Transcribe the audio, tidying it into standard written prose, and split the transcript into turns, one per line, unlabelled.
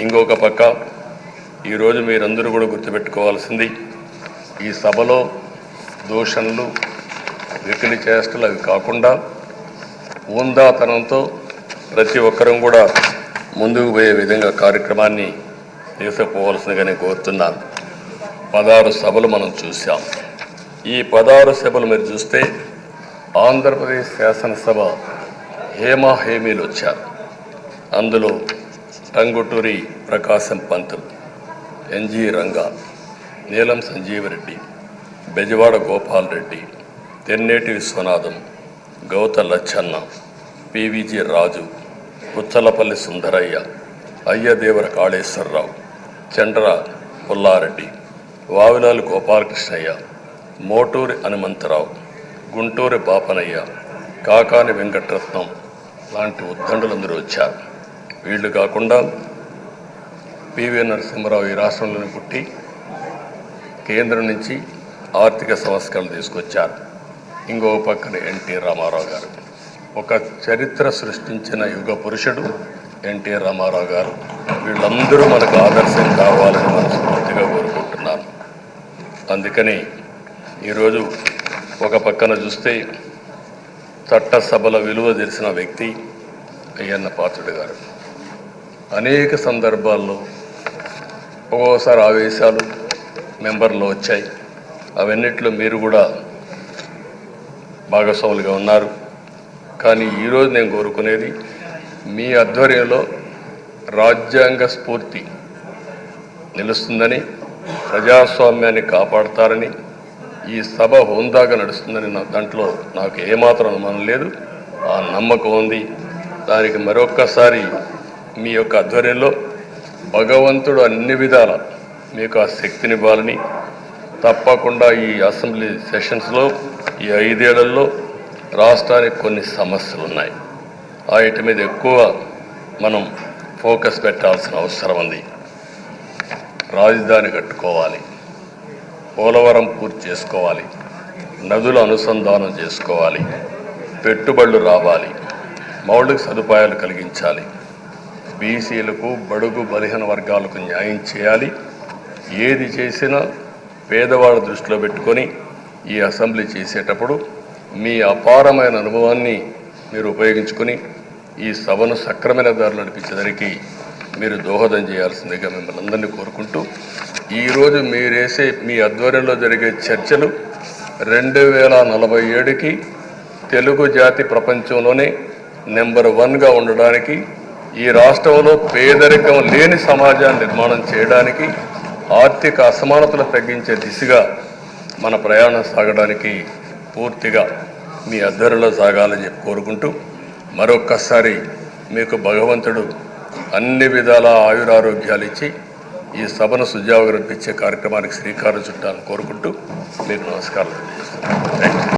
ఇంకొక పక్క ఈరోజు మీరందరూ కూడా గుర్తుపెట్టుకోవాల్సింది, ఈ సభలో దూషణలు, వెకిలి చేష్టలు అవి కాకుండా ఊందాతనంతో ప్రతి ఒక్కరం కూడా ముందుకు పోయే విధంగా కార్యక్రమాన్ని తీసుకుపోవాల్సిందిగా నేను కోరుతున్నాను. 16 సభలు మనం చూసాం. ఈ 16 సభలు మీరు చూస్తే ఆంధ్రప్రదేశ్ శాసనసభ హేమీలు వచ్చారు. అందులో టంగుటూరి ప్రకాశం పంతులు, ఎన్జి రంగా, నీలం సంజీవరెడ్డి, బెజవాడ గోపాల్ రెడ్డి, తెన్నేటి విశ్వనాథం, గౌత లచ్చన్న, పివిజి రాజు, పుచ్చలపల్లి సుందరయ్య, అయ్యదేవర కాళేశ్వరరావు, చండ్ర పుల్లారెడ్డి, వావిలాలు గోపాలకృష్ణయ్య, మోటూరి హనుమంతరావు, గుంటూరి బాపనయ్య, కాకాని వెంకటరత్నం లాంటి ఉద్దండులందరూ వచ్చారు. వీళ్ళు కాకుండా పివి నరసింహారావు ఈ రాష్ట్రంలోనే పుట్టి కేంద్రం నుంచి ఆర్థిక సంస్కరణలు తీసుకొచ్చారు. ఇంకో పక్కన ఎన్టీ రామారావు గారు, ఒక చరిత్ర సృష్టించిన యుగ పురుషుడు ఎన్టీ రామారావు గారు. వీళ్ళందరూ మనకు ఆదర్శం కావాలని మనస్ఫూర్తిగా కోరుకుంటున్నాను. అందుకని ఈరోజు ఒక పక్కన చూస్తే చట్టసభల విలువ తెలిసిన వ్యక్తి అయ్యన్న పాత్రుడు గారు. అనేక సందర్భాల్లో ఒక్కోసారి ఆవేశాలు మెంబర్లో వచ్చాయి. అవన్నిట్లో మీరు కూడా భాగస్వాములుగా ఉన్నారు. కానీ ఈరోజు నేను కోరుకునేది, మీ ఆధ్వర్యంలో రాజ్యాంగ స్ఫూర్తి నిలుస్తుందని, ప్రజాస్వామ్యాన్ని కాపాడతారని, ఈ సభ హోందాగా నడుస్తుందని దాంట్లో నాకు ఏమాత్రం అనుమానం లేదు. ఆ నమ్మకం ఉంది. దానికి మరొక్కసారి మీ యొక్క ఆధ్వర్యంలో భగవంతుడు అన్ని విధాల మీకు ఆ శక్తినివ్వాలని, తప్పకుండా ఈ అసెంబ్లీ సెషన్స్లో ఈ 5 ఏళ్లలో రాష్ట్రానికి కొన్ని సమస్యలు ఉన్నాయి. వాటి మీద ఎక్కువ మనం ఫోకస్ పెట్టాల్సిన అవసరం ఉంది. రాజధాని కట్టుకోవాలి, పోలవరం పూర్తి చేసుకోవాలి, నదుల అనుసంధానం చేసుకోవాలి, పెట్టుబడులు రావాలి, మౌలిక సదుపాయాలు కలిగించాలి, బీసీలకు, బడుగు బలహీన వర్గాలకు న్యాయం చేయాలి. ఏది చేసినా పేదవాళ్ళ దృష్టిలో పెట్టుకొని ఈ అసెంబ్లీ చేసేటప్పుడు మీ అపారమైన అనుభవాన్ని మీరు ఉపయోగించుకొని ఈ సభను సక్రమైన దారిలో నడిపించేదానికి మీరు దోహదం చేయాల్సిందిగా మిమ్మల్ని అందరినీ కోరుకుంటూ, ఈరోజు మీరేసే మీ ఆధ్వర్యంలో జరిగే చర్చలు 2047కి తెలుగు జాతి ప్రపంచంలోనే నెంబర్ 1గా ఉండడానికి, ఈ రాష్ట్రంలో పేదరికం లేని సమాజాన్ని నిర్మాణం చేయడానికి, ఆర్థిక అసమానతలు తగ్గించే దిశగా మన ప్రయాణం సాగడానికి పూర్తిగా మీ ఆధ్వర్యంలో సాగాలని చెప్పి కోరుకుంటూ, మరొక్కసారి మీకు భగవంతుడు అన్ని విధాల ఆయురారోగ్యాలు ఇచ్చి ఈ సభను సుజావుగా నడిపించే కార్యక్రమానికి శ్రీకారం చుట్టాలని కోరుకుంటూ మీకు నమస్కారం తెలియజేస్తున్నాను. Thank you.